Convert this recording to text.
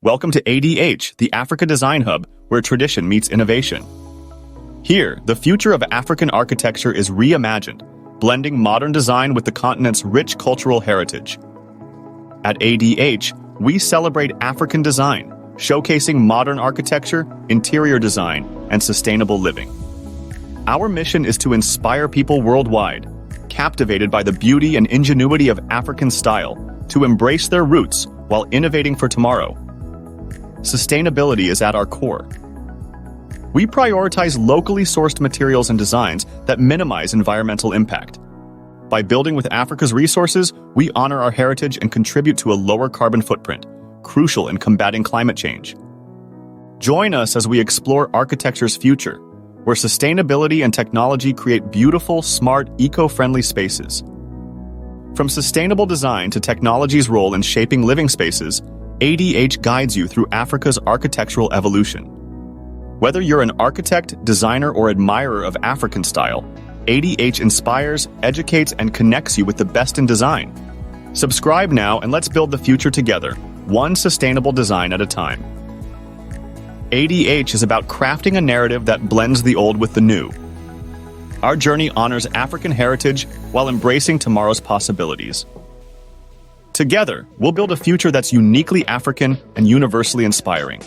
Welcome to ADH, the Africa Design Hub, where tradition meets innovation. Here, the future of African architecture is reimagined, blending modern design with the continent's rich cultural heritage. At ADH, we celebrate African design, showcasing modern architecture, interior design, and sustainable living. Our mission is to inspire people worldwide, captivated by the beauty and ingenuity of African style, to embrace their roots while innovating for tomorrow. Sustainability is at our core. We prioritize locally sourced materials and designs that minimize environmental impact. By building with Africa's resources, we honor our heritage and contribute to a lower carbon footprint, crucial in combating climate change. Join us as we explore architecture's future, where sustainability and technology create beautiful, smart, eco-friendly spaces. From sustainable design to technology's role in shaping living spaces, ADH guides you through Africa's architectural evolution. Whether you're an architect, designer, or admirer of African style, ADH inspires, educates, and connects you with the best in design. Subscribe now and let's build the future together, one sustainable design at a time. ADH is about crafting a narrative that blends the old with the new. Our journey honors African heritage while embracing tomorrow's possibilities. Together, we'll build a future that's uniquely African and universally inspiring.